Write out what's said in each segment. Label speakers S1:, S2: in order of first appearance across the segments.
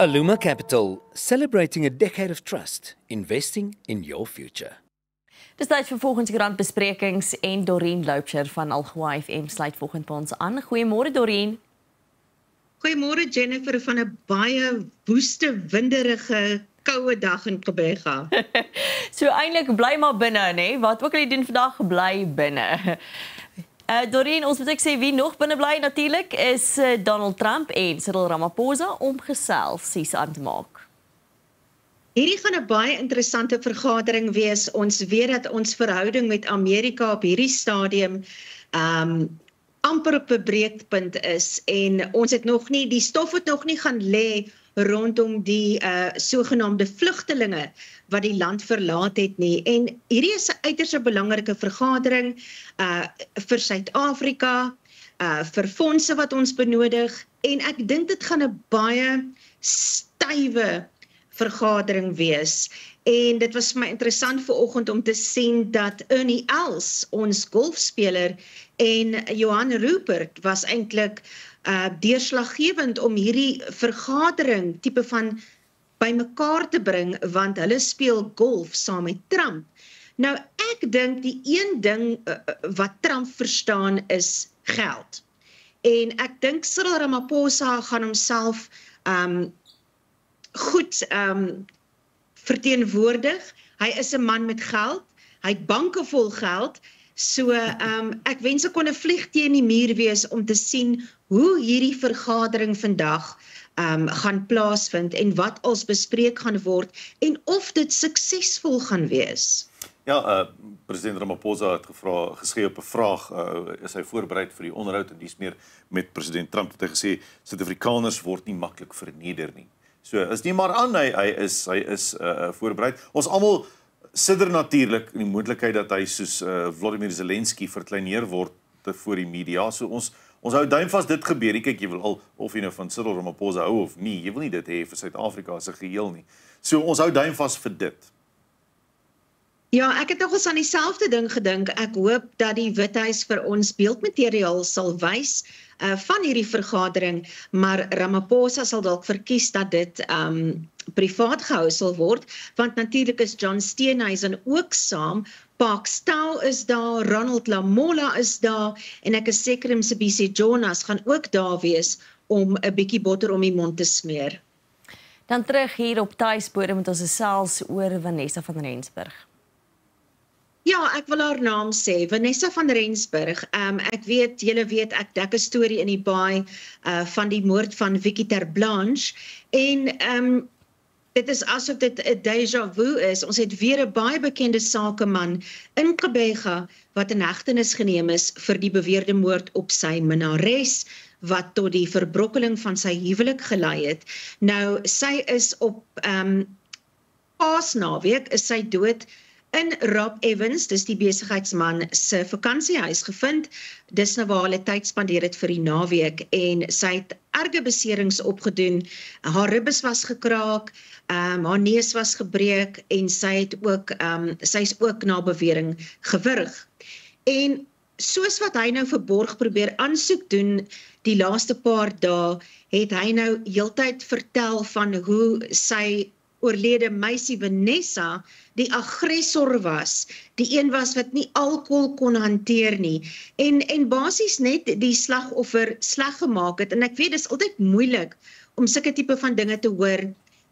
S1: Aluma Capital, celebrating a decade of trust, investing in your future.
S2: Dis tyd vir volgende grandbesprekings en Doreen Loubser van Algoa FM sluit volgende by ons aan. Goeiemôre Doreen.
S3: Goeiemôre Jennifer van 'n baie woeste, winderige, koue dag in Gqeberha.
S2: So eintlik bly maar binne, nê? Wat ook al jy doen vandag, bly binne. Doreen, ons moet ek sê wie nog binne bly natuurlik is Donald Trump en Cyril Ramaphosa om geselsies aan te maak.
S3: Hierdie gaan 'n baie interessante vergadering wees. Ons weet dat ons verhouding met Amerika op hierdie stadium amper op 'n breekpunt is en ons het nog nie, die stof het nog nie gaan lê rondom die sogenaamde vlugtelinge wat die land verlaat het nie. En hierdie is 'n uiters belangrike vergadering vir Suid-Afrika, vir fondse wat ons benodig en ek dink dit gaan 'n baie stywe vergadering wees. En dit was vir my interessant vanoggend om te sien dat Ernie Els, ons golfspeler, en Johan Rupert was eintlik deurslaggewend om hierdie vergadering tipe van bymekaar te bring, want hulle speel golf saam met Trump. Nou ek dink die een ding wat Trump verstaan is geld. En ek dink Cyril Ramaphosa gaan homself goed verteenwoordig. Hy is 'n man met geld, hy het banke vol geld, so ek wens ek kon 'n vlieg teen die muur wees om te sien hoe hierdie vergadering vandag gaan plaasvind en wat als bespreek gaan word en of dit suksesvol gaan wees.
S4: Ja, president Ramaphosa het gesê op 'n vraag, is hy voorbereid vir die onderhoud en dies meer met president Trump, het hy gesê, Suid-Afrikaners word nie maklik verneder nie. So, is nie maar aan, hy is voorbereid. Ons almal sidder natuurlik in die moontlikheid dat hy soos Volodymyr Zelensky verkleineer word voor die media. So ons hou duim vas dit gebeur. Kyk, jy wil al of jy nou van Cyril Ramaphosa hou of nie, jy wil nie dit hê vir Suid-Afrika as 'n geheel nie. So ons hou duim vas vir dit.
S3: Ja, ek het nogals aan dieselfde ding gedink. Ek hoop dat die Withuis vir ons beeldmateriaal sal wys van hierdie vergadering, maar Ramaphosa sal dalk verkies dat dit privaat gehou sal word, want natuurlik is John Steenhuisen ook saam, Park Stow is daar, Ronald Lamola is daar, en ek is seker Mcebisi Jonas gaan ook daar wees om 'n bietjie botter om die mond te smeer.
S2: Dan terug hier op tuisbodem met ons gesels oor Vanessa van Rensburg.
S3: Ja, ek wil haar naam sê, Vanessa van Rensburg. Ek weet, julle weet, ek dek 'n storie in die baai van die moord van Vicky Ter Blanche en dit is asof dit 'n déjà vu is. Ons het weer 'n baie bekende sakeman in Gqeberha wat in hegtenis geneem is vir die beweerde moord op sy minnares wat tot die verbrokkeling van sy huwelik gelei het. Nou, sy is op Paasnaweek is sy dood in Rob Evans, dis die besigheidsman se vakansiehuis gevind. Dis nou waar hulle tyd spandeer het vir die naweek en sy het erge beserings opgedoen. Haar ribbes was gekraak, haar neus was gebreek en sy is ook na bewering gewurg. En soos wat hy nou verborg probeer aansoek doen die laaste paar dae, het hy nou heeltyd vertel van hoe sy oorlede meisie Vanessa die aggressor was, die een was wat nie alkohol kon hanteer nie, en basies net die slagoffer sleg gemaak het, en ek weet, dit is altyd moeilik om sulke tipe van dinge te hoor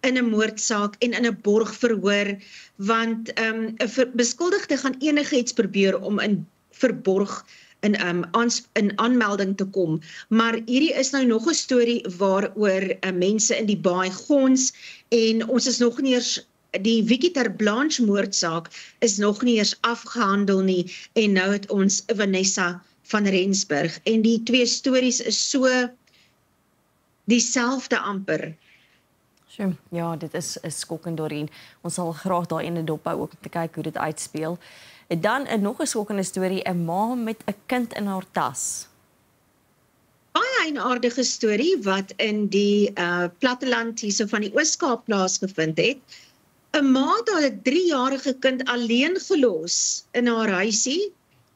S3: in 'n moordsaak en in 'n borgverhoor, want 'n beskuldigde gaan enigiets probeer om in verborg in aanmelding te kom, maar hierdie is nou nog 'n storie waaroor mense in die baai gons, en ons is nog nie eers, die Vicky Ter Blanche moordsaak is nog nie eers afgehandel nie, en nou het ons Vanessa van Rensburg, en die twee stories is so dieselfde amper.
S2: Ja, dit is skokkend, Doreen. Ons sal graag daar in 'n dop hou ook om te kyk hoe dit uitspeel. Dan nog 'n skokkende storie, 'n ma met 'n kind in haar tas.
S3: Baie 'n aardige storie wat in die platteland hierso van die Oos-Kaap plaasgevind het. 'n Ma het haar 3-jarige kind alleen gelos in haar huisie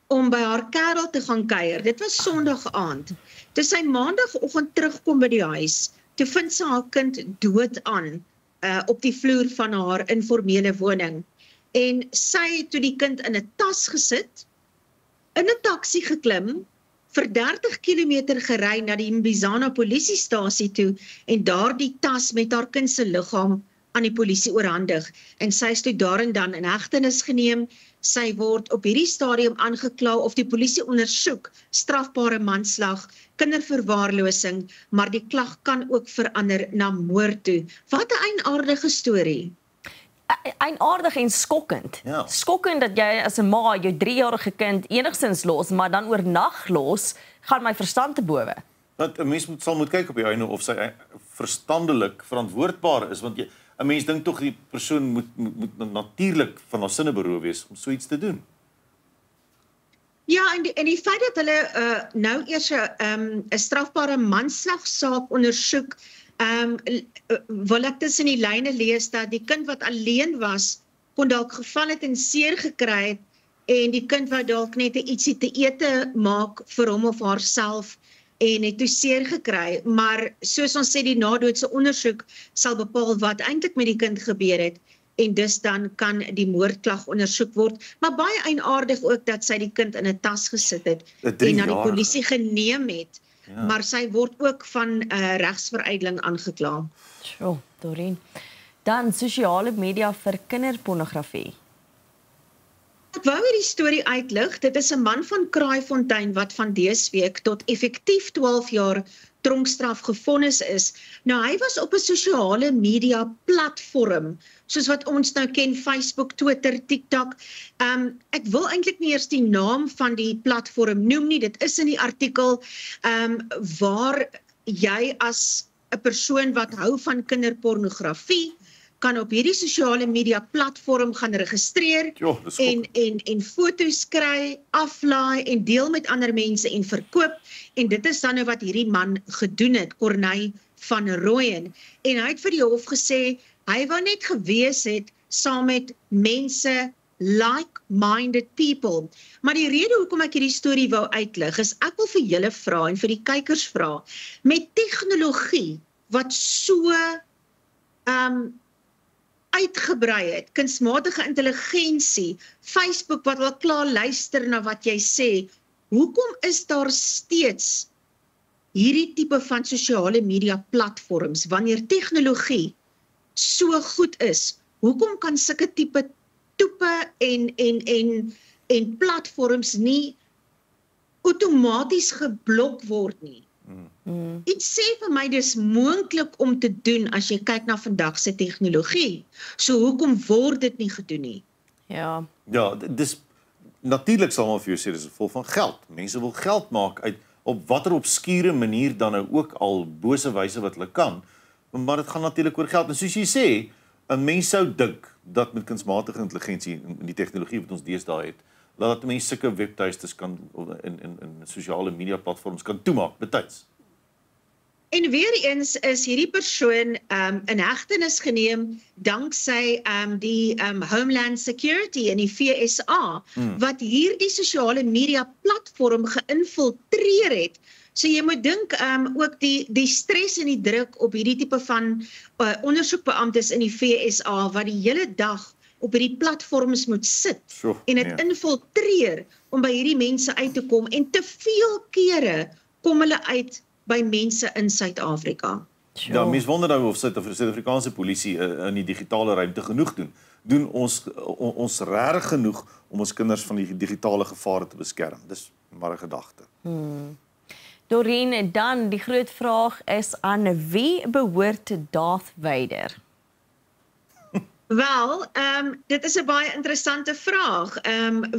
S3: om by haar kerel te gaan kuier. Dit was Sondag aand. Toe sy Maandagoggend terugkom by die huis, toe vind sy haar kind dood aan op die vloer van haar informele woning. En sy het toe die kind in 'n tas gesit, in 'n taxi geklim, vir 30 kilometer gery na die Mbizana polisiestasie toe en daar die tas met haar kind se liggaam aan die polisie oorhandig. En sy is toe daar en dan in hegtenis geneem. Sy word op hierdie stadium aangekla of die polisie ondersoek strafbare manslag, kinderverwaarlosing, maar die klag kan ook verander na moord toe. Wat 'n eienaardige storie.
S2: Eienaardig en skokkend.
S4: Ja.
S2: Skokkend dat jy as 'n ma jou 3-jarige kind enigstens los, maar dan oornag los, gaan my verstand te bowe.
S4: Want 'n mens sal moet kyk op die einde of sy verstandelik verantwoordbaar is, want 'n mens dink tog die persoon moet natuurlik van haar sinne beroof wees om so iets te doen.
S3: Ja, en die feit dat hulle nou eers 'n strafbare manslagsaak ondersoek, wil ek tussen die lyne lees dat die kind wat alleen was, kon dalk geval het en seer gekry het, en die kind wou dalk net ietsie te ete maak vir hom of haarself, en het toe seer gekry, maar soos ons sê, die nadoodse ondersoek sal bepaal wat eintlik met die kind gebeur het, en dus dan kan die moordklag ondersoek word, maar baie eienaardig ook dat sy die kind in 'n tas gesit het, en na die polisie geneem het, ja. Maar sy word ook van regsverydeling aangekla.
S2: Sjoe, Dorien. Dan sosiale media vir kinderpornografie.
S3: Ek wou hierdie storie uitlig. Dit is 'n man van Kraaifontein wat van dese week tot effektief 12 jaar tronkstraf gevonnis is. Nou, hy was op 'n sosiale media platform, soos wat ons nou ken, Facebook, Twitter, TikTok. Ek wil eintlik nie eers die naam van die platform noem nie, dit is in die artikel, waar jy as 'n persoon wat hou van kinderpornografie, kan op hierdie sosiale media platform gaan registreer en foto's kry, aflaai en deel met ander mense en verkoop. En dit is dan nou wat hierdie man gedoen het, Corneille van Rooyen. En hy het vir die hof gesê, hy wou net gewees het saam met mense, like-minded people. Maar die rede hoekom ek hierdie storie wou uitlig, is ek wil vir julle vra en vir die kykers vra, met tegnologie wat so uitgebrei het, kunsmatige intelligensie, Facebook wat al klaar luister na wat jy sê, hoekom is daar steeds hierdie tipe van sosiale media platforms, wanneer tegnologie so goed is, hoekom kan sulke tipe toepe en platforms nie outomaties geblok word nie? Iets sê vir my dis moontlik om te doen as jy kyk na vandag se tegnologie. So hoekom word dit nie gedoen nie?
S2: Ja.
S4: Ja, dis natuurlik sal maar vir jou sê dis vol van geld. Mense wil geld maak uit op watter obskure manier dan nou ook al bose wyse wat hulle kan, maar dit gaan natuurlik oor geld. En soos jy sê, 'n mens sou dink dat met kunsmatige intelligensie en die tegnologie wat ons deesdae het, dat mense sulke webtuistes kan in sosiale media platforms kan toemaak betyds.
S3: En weer eens is hierdie persoon in hegtenis geneem danksy die Homeland Security in die VSA, wat hierdie sosiale media platform geïnfiltreer het. So jy moet dink ook die stres en die druk op hierdie tipe van ondersoekbeamptes in die VSA, wat die hele dag op hierdie platforms moet sit en dit infiltreer om by hierdie mense uit te kom, en te veel kere kom hulle uit by mense in Suid-Afrika.
S4: Ja, mens wonder nou of Suid-Afrikaanse polisie in die digitale ruimte genoeg doen. Doen ons regtig genoeg om ons kinders van die digitale gevare te beskerm? Dis maar 'n gedagte.
S2: Dorien, dan die groot vraag is, aan wie behoort Darth Vader?
S3: Wel, dit is 'n baie interessante vraag,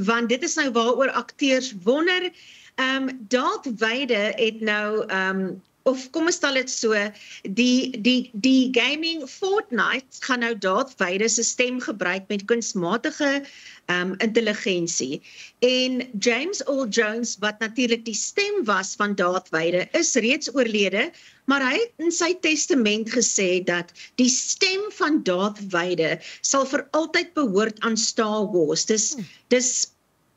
S3: want dit is nou waaroor akteurs wonder. Darth Vader het nou, of kom ons stel dit so, die gaming Fortnite gaan nou Darth Vader se stem gebruik met kunsmatige intelligensie. En James Earl Jones, wat natuurlik die stem was van Darth Vader, is reeds oorlede, maar hy het in sy testament gesê dat die stem van Darth Vader sal vir altyd behoort aan Star Wars. Dis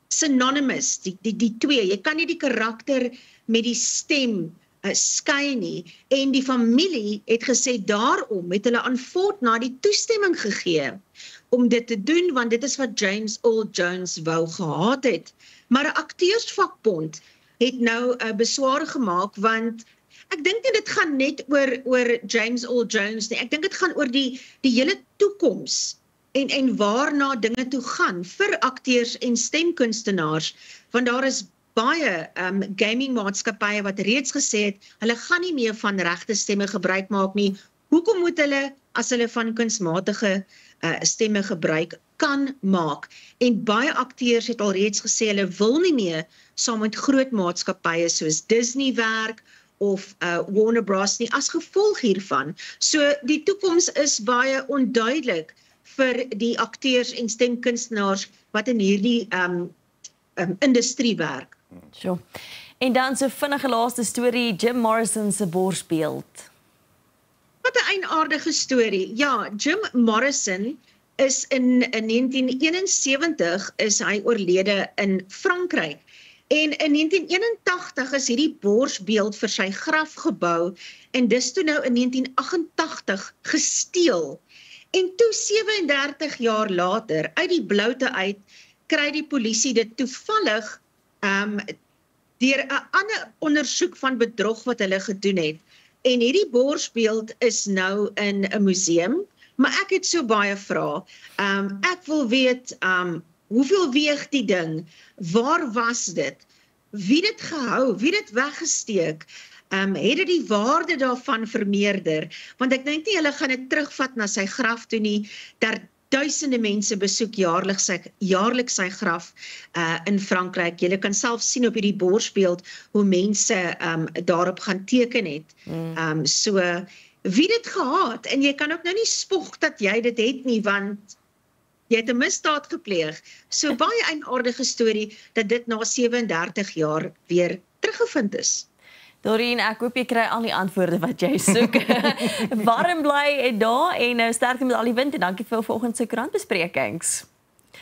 S3: synonymous, die twee. Jy kan nie die karakter met die stem skei nie. En die familie het gesê daarom het hulle aan Fortnite die toestemming gegee om dit te doen, want dit is wat James Earl Jones wou gehad het. Maar 'n akteursvakbond het nou besware gemaak, want ek dink nie dit gaan net oor James Earl Jones nie. Ek dink dit gaan oor die hele toekoms en waarna dinge toe gaan vir akteurs en stemkunstenaars, want daar is baie gamingmaatskappye wat reeds gesê het, hulle gaan nie meer van regte stemme gebruik maak nie. Hoekom moet hulle, as hulle van kunsmatige stemme gebruik kan maak? En baie akteurs het al reeds gesê, hulle wil nie meer saam met groot maatskappye soos Disney werk, of Warner Bros nie, as gevolg hiervan. So die toekoms is baie onduidelik vir die akteurs en stemkunstenaars wat in hierdie industrie werk.
S2: Sjoe. En dan so vinnige laaste storie, Jim Morrison se borsbeeld.
S3: Wat 'n eienaardige storie. Ja, Jim Morrison is in 1971 is hy oorlede in Frankryk. En in 1981 is hierdie borsbeeld vir sy graf gebou en dis toe nou in 1988 gesteel. En toe 37 jaar later, uit die bloute uit, kry die polisie dit toevallig deur 'n ander ondersoek van bedrog wat hulle gedoen het. En hierdie borsbeeld is nou in 'n museum, maar ek het so baie vrae. Ek wil weet, hoeveel weeg die ding? Waar was dit? Wie dit gehou? Wie dit weggesteek? Het dit die waarde daarvan vermeerder? Want ek dink nie hulle gaan dit terugvat na sy graf toe nie. Duisende mense besoek jaarliks sy graf in Frankryk. Jy kan self sien op hierdie borsbeeld hoe mense daarop gaan teken het. So, wie dit gehad? En jy kan ook nou nie spog dat jy dit het nie, want jy het 'n misdaad gepleeg. So baie eienaardige storie dat dit na 37 jaar weer teruggevind is.
S2: Dorien, ek hoop jy kry al die antwoorde wat jy soek. Warm bly daar en sterkte met al die wind en dankie vir vanoggend se krantbesprekings.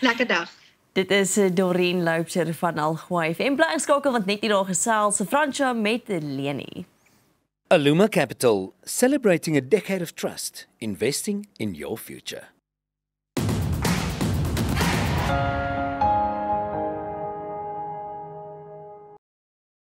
S3: Lekker dag.
S2: Dit is Dorien Loubser van Algoive. En bly inskakel want net hier gesels Fransja met Leni.
S1: Aluma Capital, celebrating a decade of trust, investing in your future.